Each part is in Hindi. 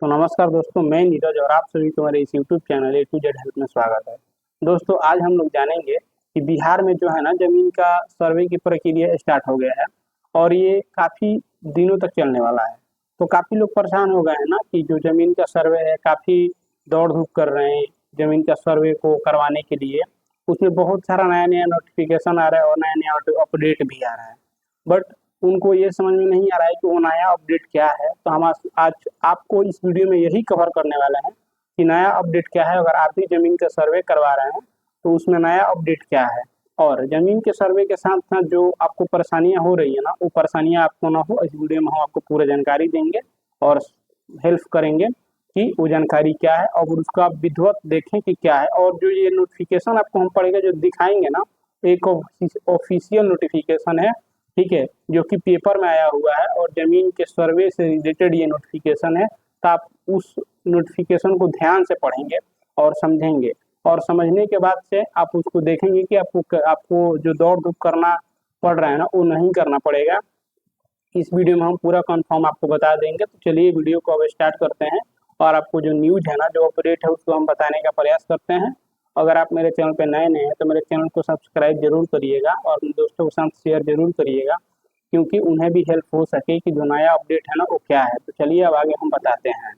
तो नमस्कार दोस्तों, मैं नीरज और आप सभी को हमारे इस YouTube channel A to Z help में स्वागत है। दोस्तों, आज हम लोग जानेंगे कि बिहार में जो है ना ज़मीन का सर्वे की प्रक्रिया स्टार्ट हो गया है और ये काफ़ी दिनों तक चलने वाला है। तो काफ़ी लोग परेशान हो गए हैं ना कि जो ज़मीन का सर्वे है काफ़ी दौड़-धूप कर रहे हैं ज़मीन का सर्वे को करवाने के लिए। उसमें बहुत सारा नया-नया नोटिफ़िकेशन आ रहा है और नया-नया अपडेट भी आ रहा है। बट उनको ये समझ में नहीं आ रहा है कि वो नया अपडेट क्या है। तो हम आज आपको इस वीडियो में यही कवर करने वाले हैं कि नया अपडेट क्या है। अगर आप भी ज़मीन का सर्वे करवा रहे हैं तो उसमें नया अपडेट क्या है, और ज़मीन के सर्वे के साथ-साथ जो आपको परेशानियाँ हो रही है ना, वो परेशानियाँ आपको ना हो, इस वीडियो में हम आपको पूरा जानकारी देंगे और हेल्प करेंगे कि वो जानकारी क्या है और उसका आप विधिवत देखें कि क्या है। और जो ये नोटिफ़िकेशन आपको हम पढ़ेगा जो दिखाएँगे ना, एक ऑफ़िशियल नोटिफ़िकेशन है, ठीक है, जो कि पेपर में आया हुआ है और ज़मीन के सर्वे से रिलेटेड ये नोटिफ़िकेशन है। तो आप उस नोटिफ़िकेशन को ध्यान से पढ़ेंगे और समझेंगे, और समझने के बाद से आप उसको देखेंगे कि आपको जो दौड़-धूप करना पड़ रहा है ना, वो नहीं करना पड़ेगा। इस वीडियो में हम पूरा कन्फर्म आपको बता देंगे। तो चलिए वीडियो को अब स्टार्ट करते हैं और आपको जो न्यूज़ है ना, जो अपडेट है उसको हम बताने का प्रयास करते हैं। अगर आप मेरे चैनल पे नए-नए हैं तो मेरे चैनल को सब्सक्राइब ज़रूर करिएगा और अपने दोस्तों के साथ शेयर ज़रूर करिएगा, क्योंकि उन्हें भी हेल्प हो सके कि जो नया अपडेट है ना वो क्या है। तो चलिए अब आगे हम बताते हैं।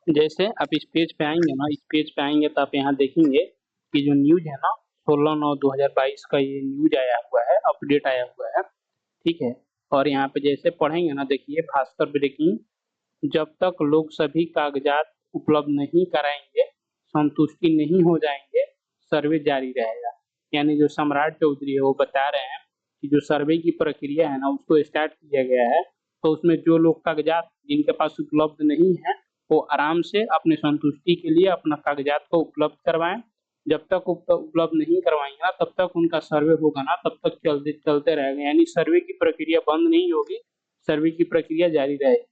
जैसे आप इस पेज पे आएँगे ना, इस पेज पे आएँगे तो आप यहाँ देखेंगे कि जो न्यूज़ है ना 16/9/2022 का ये न्यूज़ आया हुआ है, अपडेट आया हुआ है, ठीक है? और यहाँ पे जैसे पढ़ेंगे ना, देखिए भास्कर ब्रेकिंग, जब तक लोग सभी कागज़ात उपलब्ध नहीं कराएँगे, संतुष्टि नहीं हो जाएँगे, सर्वे जारी रहेगा। यानी जो सम्राट चौधरी है वो बता रहे हैं कि जो सर्वे की प्रक्रिया है ना उसको स्टार्ट किया गया है, तो उसमें जो लोग कागज़ात जिनके पास उपलब्ध नहीं है, वो आराम से अपनी संतुष्टि के लिए अपना कागज़ात को उपलब्ध करवाएँ। जब तक उपलब्ध नहीं करवाएँगे ना तब तक उनका सर्वे होगा ना तब तक चलते रहेगा। यानी सर्वे की प्रक्रिया बंद नहीं होगी, सर्वे की प्रक्रिया जारी रहेगी।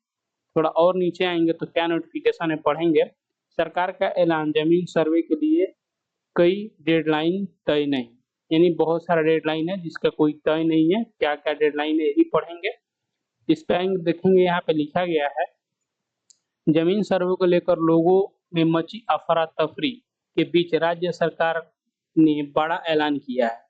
थोड़ा और नीचे आएँगे तो क्या नोटिफ़िकेशन है पढ़ेंगे। सरकार का ऐलान, ज़मीन सर्वे के लिए कई डेडलाइन तय नहीं। यानी बहुत सारा डेडलाइन है जिसका कोई तय नहीं है। क्या-क्या डेडलाइन है यही पढ़ेंगे। इस पे आएँगे देखेंगे यहाँ पे लिखा गया है, ज़मीन सर्वे को लेकर लोगों में मची अफरा-तफरी के बीच राज्य सरकार ने बड़ा ऐलान किया है।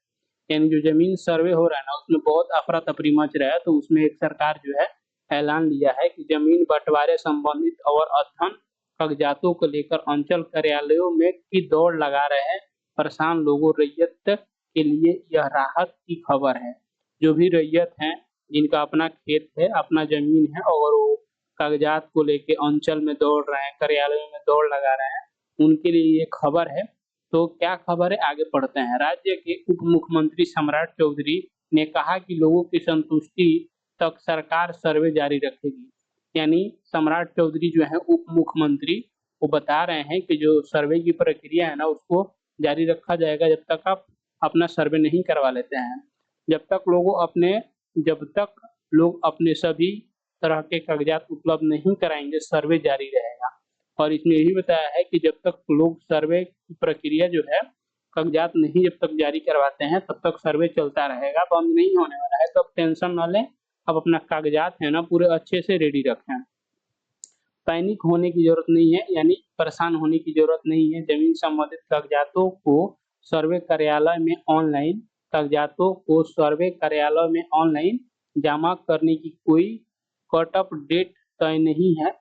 यानी जो ज़मीन सर्वे हो रहा है ना उसमें बहुत अफरा-तफरी मच रहा है, तो उसमें एक सरकार जो है ऐलान लिया है कि ज़मीन बँटवारे संबंधित और अध्ययन कागज़ातों को लेकर अंचल कार्यालयों में की दौड़ लगा रहे हैं परेशान लोगों। रैयत के लिए यह राहत की खबर है। जो भी रैयत हैं, जिनका अपना खेत है, अपना ज़मीन है और वो कागज़ात को लेके अंचल में दौड़ रहे हैं, कार्यालयों में दौड़ लगा रहे हैं, उनके लिए ये खबर है। तो क्या खबर है आगे पढ़ते हैं। राज्य के उप मुख्यमंत्री सम्राट चौधरी ने कहा कि लोगों की संतुष्टि तक सरकार सर्वे जारी रखेगी। यानी सम्राट चौधरी जो है उप मुख्यमंत्री, वो बता रहे हैं कि जो सर्वे की प्रक्रिया है ना उसको जारी रखा जाएगा जब तक आप अपना सर्वे नहीं करवा लेते हैं। जब तक लोग अपने सभी तरह के कागज़ात उपलब्ध नहीं कराएँगे, सर्वे जारी रहेगा। और इसमें यही बताया है कि जब तक लोग सर्वे की प्रक्रिया जो है, कागज़ात नहीं जब तक जारी करवाते हैं, तब तक सर्वे चलता रहेगा, बंद नहीं होने वाला है। तो आप टेंशन ना लें, आप अपना कागज़ात है ना पूरे अच्छे से रेडी रखें। पैनिक होने की ज़रूरत नहीं है, यानी परेशान होने की ज़रूरत नहीं है। ज़मीन संबंधित कागज़ातों को सर्वे कार्यालय में ऑनलाइन जमा करने की कोई कट ऑफ डेट तय नहीं है।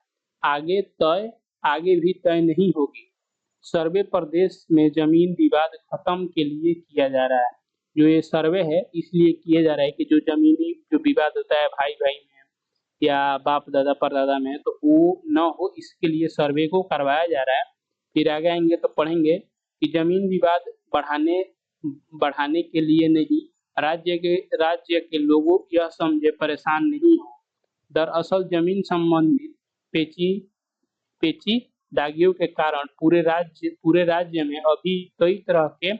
आगे भी तय नहीं होगी। सर्वे प्रदेश में ज़मीन विवाद खत्म के लिए किया जा रहा है। जो ये सर्वे है इसलिए किया जा रहा है कि जो ज़मीनी जो विवाद होता है भाई-भाई में या बाप-दादा परदादा में, तो वो ना हो इसके लिए सर्वे को करवाया जा रहा है। फिर आगे आएँगे तो पढ़ेंगे कि ज़मीन विवाद बढ़ाने बढ़ाने के लिए नहीं, राज्य के लोगों यह समझे परेशान नहीं हों। दरअसल ज़मीन संबंधित पेची पेचीदगियों के कारण पूरे राज्य में अभी कई तरह के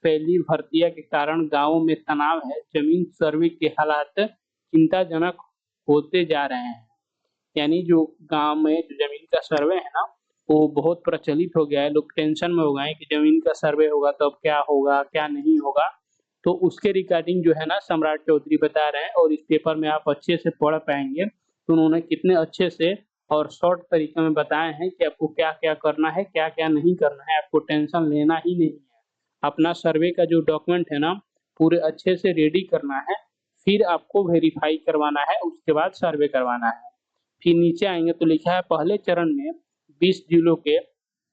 फैली भर्तियां के कारण गांवों में तनाव है। जमीन सर्वे के हालात चिंताजनक होते जा रहे हैं। यानी जो गांव में जो जमीन का सर्वे है ना वो बहुत प्रचलित हो गया है। लोग टेंशन में हो गए हैं कि जमीन का सर्वे होगा तो अब क्या होगा क्या नहीं होगा। तो उसके रिगार्डिंग जो है ना सम्राट चौधरी बता रहे हैं और इस पेपर में आप अच्छे से पढ़ पाएंगे तो उन्होंने कितने अच्छे से और शॉर्ट तरीके में बताए हैं कि आपको क्या क्या करना है, क्या क्या नहीं करना है। आपको टेंशन लेना ही नहीं है। अपना सर्वे का जो डॉक्यूमेंट है ना, पूरे अच्छे से रेडी करना है, फिर आपको वेरीफाई करवाना है, उसके बाद सर्वे करवाना है। फिर नीचे आएंगे तो लिखा है पहले चरण में 20 जिलों के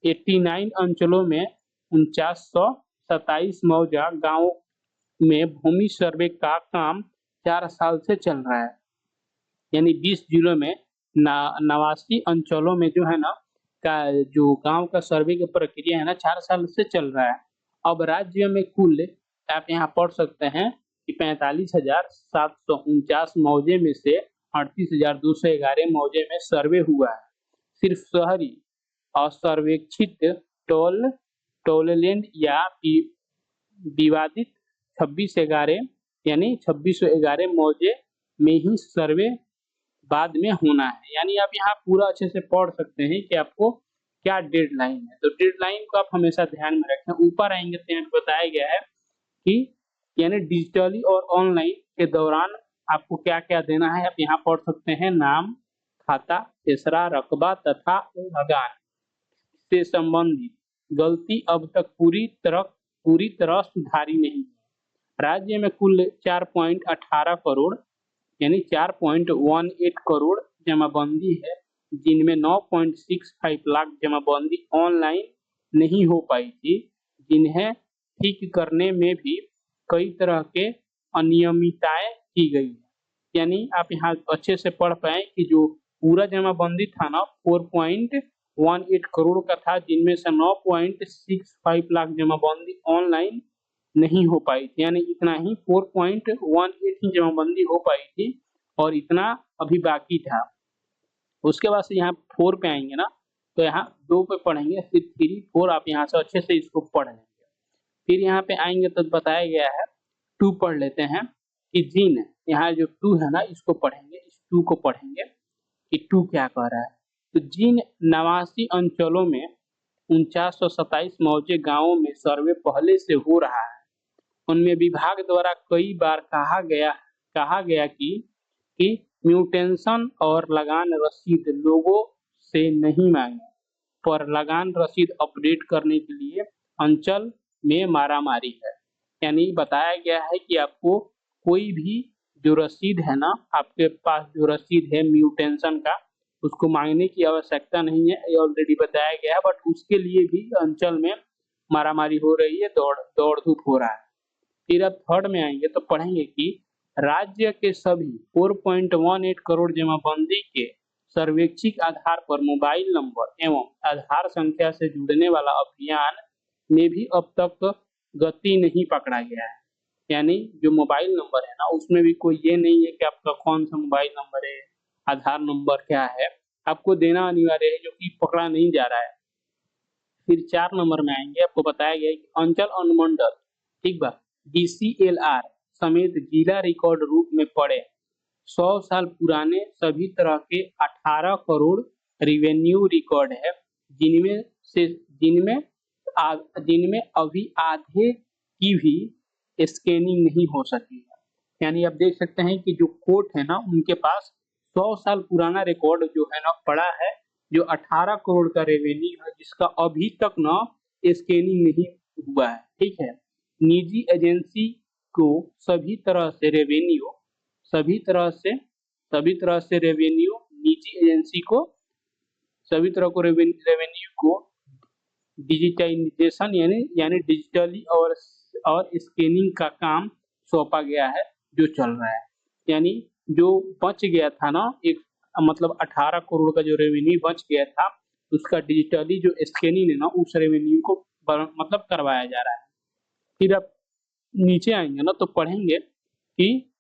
89 अंचलों में 4927 मौजा गाँव में भूमि सर्वे का काम 4 साल से चल रहा है। यानी 20 जिलों में 89 अंचलों में जो है ना का जो गांव का सर्वे की प्रक्रिया है ना 4 साल से चल रहा है। अब राज्य में कुल आप यहाँ पढ़ सकते हैं कि 45,749 मौजे में से 38,211 मौजे में सर्वे हुआ है। सिर्फ शहरी असर्वेक्षित टोललैंड या विवादित 2611 यानी 2611 मौजे में ही सर्वे बाद में होना है। यानी आप यहाँ पूरा अच्छे से पढ़ सकते हैं कि आपको क्या डेडलाइन है। तो डेडलाइन को आप हमेशा ध्यान में रखें। ऊपर आएंगे तो यहाँ बताया गया है कि यानी डिजिटली और ऑनलाइन के दौरान आपको क्या क्या देना है। आप यहाँ पढ़ सकते हैं नाम, खाता, तीसरा रकबा तथा लगान से संबंधित गलती अब तक पूरी तरह सुधारी नहीं है। राज्य में कुल 4.18 करोड़ यानी 4.18 करोड़ जमाबंदी है, जिनमें 9.65 लाख जमाबंदी ऑनलाइन नहीं हो पाई थी, जिन्हें ठीक करने में भी कई तरह के अनियमितताएं की गई है। यानी आप यहाँ अच्छे से पढ़ पाए कि जो पूरा जमाबंदी था ना 4.18 करोड़ का था, जिनमें से 9.65 लाख जमाबंदी ऑनलाइन नहीं हो पाई थी। यानी इतना ही 4.18 ही जमाबंदी हो पाई थी और इतना अभी बाकी था। उसके बाद से यहाँ 4 पे आएंगे ना तो यहाँ 2 पे पढ़ेंगे, फिर 3, 4 आप यहाँ से अच्छे से इसको पढ़ लेंगे। फिर यहाँ पे आएंगे तो बताया गया है 2 पढ़ लेते हैं कि जीन, यहाँ जो 2 है ना इसको पढ़ेंगे, इस 2 को पढ़ेंगे कि 2 क्या कह रहा है। तो जिन 89 अंचलों में 4927 मौजे गांवों में सर्वे पहले से हो रहा है, उनमें विभाग द्वारा कई बार कहा गया कि म्यूटेशन और लगान रसीद लोगों से नहीं मांगे, पर लगान रसीद अपडेट करने के लिए अंचल में मारामारी है। यानी बताया गया है कि आपको कोई भी जो रसीद है ना, आपके पास जो रसीद है म्यूटेशन का, उसको मांगने की आवश्यकता नहीं है, ये ऑलरेडी बताया गया है। बट उसके लिए भी अंचल में मारामारी हो रही है, दौड़ धूप हो रहा है। फिर अब थर्ड में आएंगे तो पढ़ेंगे कि राज्य के सभी 4.18 करोड़ जमाबंदी के सर्वेक्षिक आधार पर मोबाइल नंबर एवं आधार संख्या से जुड़ने वाला अभियान में भी अब तक गति नहीं पकड़ा गया है। यानी जो मोबाइल नंबर है ना उसमें भी कोई ये नहीं है कि आपका कौन सा मोबाइल नंबर है, आधार नंबर क्या है, आपको देना अनिवार्य है, जो कि पकड़ा नहीं जा रहा है। फिर 4 नंबर में आएंगे, आपको बताया गया है कि अंचल अनुमंडल ठीक बा DCLR समेत जिला रिकॉर्ड रूप में पड़े 100 साल पुराने सभी तरह के 18 करोड़ रिवेन्यू रिकॉर्ड है, जिनमें अभी आधे की भी स्कैनिंग नहीं हो सकी है। यानी आप देख सकते हैं कि जो कोर्ट है ना उनके पास 100 साल पुराना रिकॉर्ड जो है ना पड़ा है, जो 18 करोड़ का रेवेन्यू है, जिसका अभी तक ना स्कैनिंग नहीं हुआ है। ठीक है, निजी एजेंसी को सभी तरह से रेवेन्यू निजी एजेंसी को सभी तरह को रेवेन्यू को डिजिटाइजेशन यानी डिजिटली और स्कैनिंग का काम सौंपा गया है, जो चल रहा है। यानी जो बच गया था ना एक मतलब 18 करोड़ का जो रेवेन्यू बच गया था, उसका डिजिटली जो स्कैनिंग है ना उस रेवेन्यू को मतलब करवाया जा रहा है। फिर अब नीचे आएंगे ना तो पढ़ेंगे कि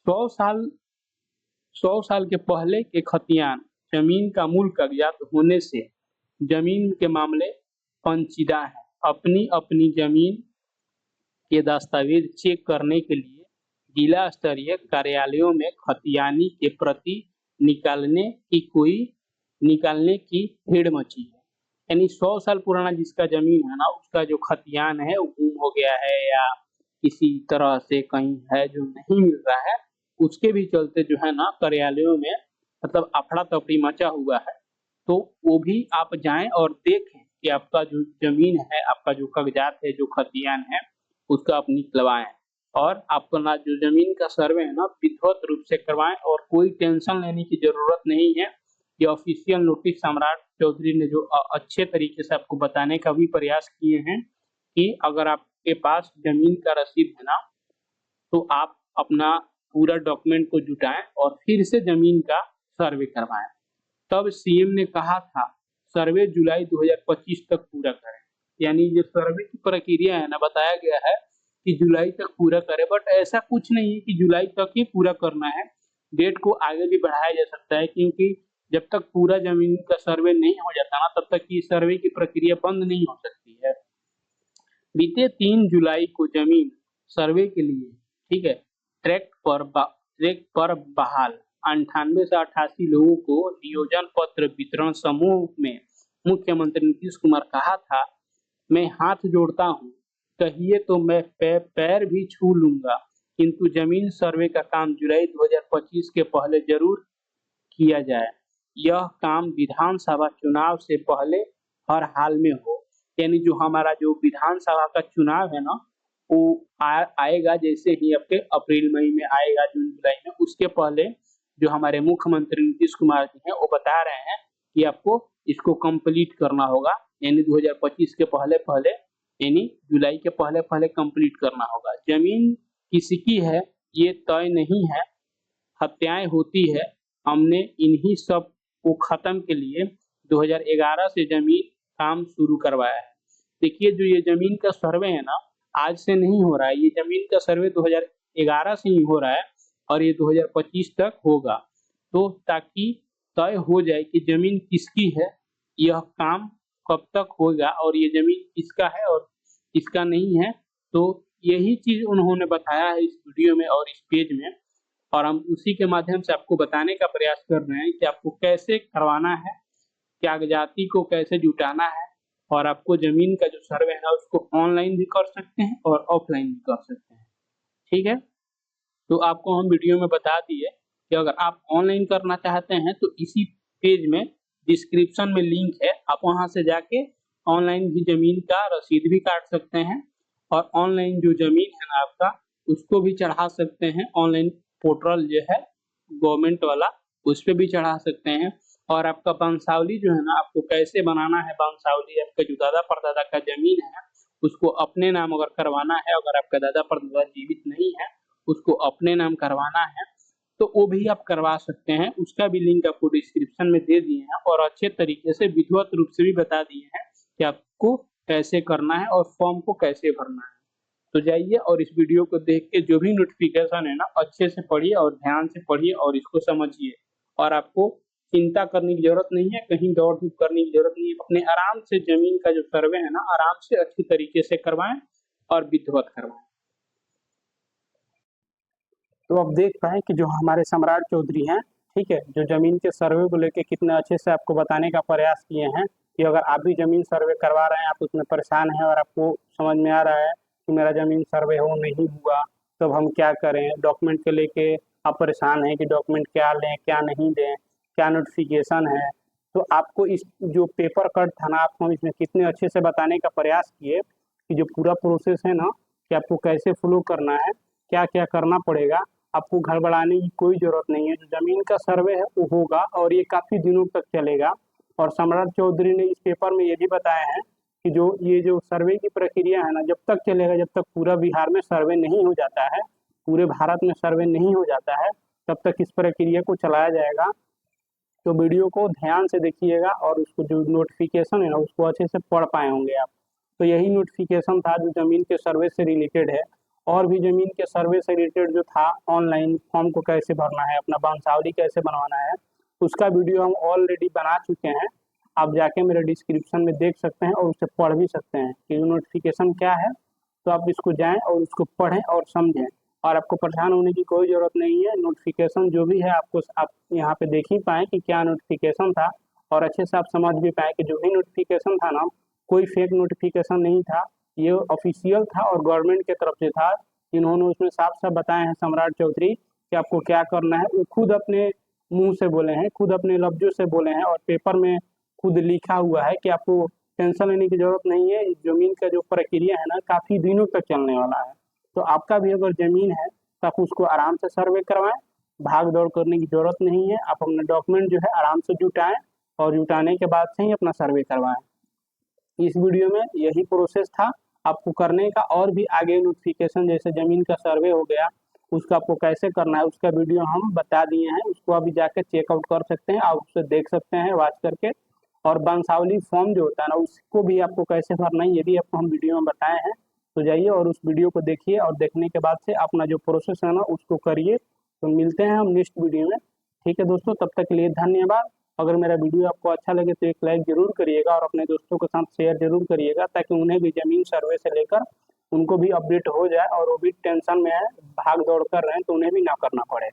100 साल के पहले के खतियान जमीन का मूल कागजात होने से जमीन के मामले पेचीदा है। अपनी अपनी जमीन के दस्तावेज चेक करने के लिए जिला स्तरीय कार्यालयों में खतियानी के प्रति निकालने की भीड़ मची है। यानी 100 साल पुराना जिसका जमीन है ना उसका जो खतियान है वो गुम हो गया है या किसी तरह से कहीं है जो नहीं मिल रहा है, उसके भी चलते जो है ना कार्यालयों में मतलब अफड़ा तफड़ी मचा हुआ है। तो वो भी आप जाएं और देखें कि आपका जो जमीन है, आपका जो कागजात है, जो खतियान है, उसका आप निकलवाएं और अपना जो जमीन का सर्वे है ना विधिवत रूप से करवाएं और कोई टेंशन लेने की जरूरत नहीं है। ये ऑफिशियल नोटिस सम्राट चौधरी ने जो अच्छे तरीके से आपको बताने का भी प्रयास किए हैं कि अगर आपके पास जमीन का रसीद है ना तो आप अपना पूरा डॉक्यूमेंट को जुटाएं और फिर से जमीन का सर्वे करवाएं। तब सीएम ने कहा था सर्वे जुलाई 2025 तक पूरा करें, यानी जो सर्वे की प्रक्रिया है ना बताया गया है कि जुलाई तक पूरा करें, बट ऐसा कुछ नहीं है कि जुलाई तक ही पूरा करना है। डेट को आगे भी बढ़ाया जा सकता है क्योंकि जब तक पूरा जमीन का सर्वे नहीं हो जाता ना तब तक ये सर्वे की प्रक्रिया बंद नहीं हो सकती है। बीते 3 जुलाई को जमीन सर्वे के लिए ठीक है ट्रैक पर बहाल 98 से 88 लोगों को नियोजन पत्र वितरण समूह में मुख्यमंत्री नीतीश कुमार कहा था, मैं हाथ जोड़ता हूँ, कहिए तो मैं पैर भी छू लूंगा, किंतु जमीन सर्वे का काम जुलाई 2025 के पहले जरूर किया जाए। यह काम विधानसभा चुनाव से पहले हर हाल में हो, यानी जो हमारा जो विधानसभा का चुनाव है ना वो आएगा जैसे ही आपके अप्रैल मई में आएगा, जून जुलाई में, उसके पहले जो हमारे मुख्यमंत्री नीतीश कुमार जी हैं वो बता रहे हैं कि आपको इसको कंप्लीट करना होगा, यानी 2025 के पहले पहले यानी जुलाई के पहले पहले कंप्लीट करना होगा। जमीन किसी की है ये तय नहीं है, हत्याएं होती है, हमने इन्हीं सब को खत्म के लिए 2011 से जमीन काम शुरू करवाया है। देखिए जो ये जमीन का सर्वे है ना आज से नहीं हो रहा है, ये जमीन का सर्वे 2011 से ही हो रहा है और ये 2025 तक होगा, तो ताकि तय हो जाए कि जमीन किसकी है, यह काम कब तक होगा और ये जमीन किसका है और किसका नहीं है। तो यही चीज उन्होंने बताया है इस वीडियो में और इस पेज में, और हम उसी के माध्यम से आपको बताने का प्रयास कर रहे हैं कि आपको कैसे करवाना है, कागजाती को कैसे जुटाना है, और आपको जमीन का जो सर्वे है ना उसको ऑनलाइन भी कर सकते हैं और ऑफलाइन भी कर सकते हैं। ठीक है, तो आपको हम वीडियो में बता दिए कि अगर आप ऑनलाइन करना चाहते हैं तो इसी पेज में डिस्क्रिप्शन में लिंक है, आप वहां से जाके ऑनलाइन भी जमीन का रसीद भी काट सकते हैं और ऑनलाइन जो जमीन है ना आपका उसको भी चढ़ा सकते हैं। ऑनलाइन पोर्टल जो है गवर्नमेंट वाला उस पर भी चढ़ा सकते हैं। और आपका वंशावली जो है ना आपको कैसे बनाना है, वंशावली आपका जो दादा परदादा का जमीन है उसको अपने नाम अगर करवाना है, अगर आपका दादा परदादा जीवित नहीं है उसको अपने नाम करवाना है तो वो भी आप करवा सकते हैं। उसका भी लिंक आपको डिस्क्रिप्शन में दे दिए हैं और अच्छे तरीके से विधिवत रूप से भी बता दिए हैं कि आपको कैसे करना है और फॉर्म को कैसे भरना है। तो जाइए और इस वीडियो को देख के जो भी नोटिफिकेशन है ना अच्छे से पढ़िए और ध्यान से पढ़िए और इसको समझिए, और आपको चिंता करने की जरूरत नहीं है, कहीं दौड़ धूप करने की जरूरत नहीं है। अपने आराम से जमीन का जो सर्वे है ना आराम से अच्छी तरीके से करवाएं और विधिवत करवाएं। तो अब देख पाए कि जो हमारे सम्राट चौधरी हैं ठीक है जो जमीन के सर्वे को लेके कितने अच्छे से आपको बताने का प्रयास किए हैं कि अगर आप भी जमीन सर्वे करवा रहे हैं, आप उसमें परेशान हैं और आपको समझ में आ रहा है कि मेरा जमीन सर्वे हो नहीं हुआ तो अब हम क्या करें, डॉक्यूमेंट के लेके आप परेशान हैं कि डॉक्यूमेंट क्या लें क्या नहीं दें, क्या नोटिफिकेशन है, तो आपको इस जो पेपर कट था ना आपको हम इसमें कितने अच्छे से बताने का प्रयास किए कि जो पूरा प्रोसेस है ना कि आपको कैसे फ्लो करना है, क्या क्या करना पड़ेगा, आपको गड़बड़ाने की कोई जरूरत नहीं है। जो जमीन का सर्वे है वो होगा और ये काफी दिनों तक चलेगा। और सम्राट चौधरी ने इस पेपर में ये भी बताया है कि जो ये जो सर्वे की प्रक्रिया है ना जब तक चलेगा, जब तक पूरा बिहार में सर्वे नहीं हो जाता है, पूरे भारत में सर्वे नहीं हो जाता है, तब तक इस प्रक्रिया को चलाया जाएगा। तो वीडियो को ध्यान से देखिएगा और उसको जो नोटिफिकेशन है ना उसको अच्छे से पढ़ पाए होंगे आप। तो यही नोटिफिकेशन था जो जमीन के सर्वे से रिलेटेड है। और भी जमीन के सर्वे से रिलेटेड जो था ऑनलाइन फॉर्म को कैसे भरना है, अपना वंशावली कैसे बनवाना है, उसका वीडियो हम ऑलरेडी बना चुके हैं। आप जाके मेरे डिस्क्रिप्शन में देख सकते हैं और उसे पढ़ भी सकते हैं कि नोटिफिकेशन क्या है। तो आप इसको जाएं और उसको पढ़ें और समझें, और आपको परेशान होने की कोई ज़रूरत नहीं है। नोटिफिकेशन जो भी है आपको आप यहाँ पे देख ही पाएँ कि क्या नोटिफिकेशन था और अच्छे से आप समझ भी पाएँ कि जो भी नोटिफिकेशन था ना कोई फेक नोटिफिकेशन नहीं था, ये ऑफिशियल था और गवर्नमेंट की तरफ से था। इन्होंने उसमें साफ साफ बताए हैं सम्राट चौधरी कि आपको क्या करना है, वो खुद अपने मुंह से बोले हैं, खुद अपने लफ्जों से बोले हैं और पेपर में खुद लिखा हुआ है कि आपको टेंशन लेने की जरूरत नहीं है। जमीन का जो प्रक्रिया है ना काफी दिनों तक चलने वाला है। तो आपका भी अगर जमीन है तो आप उसको आराम से सर्वे करवाएं, भाग दौड़ करने की जरूरत नहीं है। आप अपने डॉक्यूमेंट जो है आराम से जुटाएं और जुटाने के बाद से ही अपना सर्वे करवाएं। इस वीडियो में यही प्रोसेस था आपको करने का। और भी आगे नोटिफिकेशन जैसे जमीन का सर्वे हो गया उसका आपको कैसे करना है उसका वीडियो हम बता दिए हैं, उसको अभी जाकर चेकआउट कर सकते हैं, आप उससे देख सकते हैं वॉच करके। और वंशावली फॉर्म जो होता है ना उसको भी आपको कैसे भरना है ये भी आपको हम वीडियो में बताए हैं। तो जाइए और उस वीडियो को देखिए और देखने के बाद से अपना जो प्रोसेस है ना उसको करिए। तो मिलते हैं हम नेक्स्ट वीडियो में। ठीक है दोस्तों, तब तक के लिए धन्यवाद। अगर मेरा वीडियो आपको अच्छा लगे तो एक लाइक जरूर करिएगा और अपने दोस्तों के साथ शेयर जरूर करिएगा ताकि उन्हें भी जमीन सर्वे से लेकर उनको भी अपडेट हो जाए और वो भी टेंशन में है, भाग दौड़ कर रहे हैं तो उन्हें भी ना करना पड़े।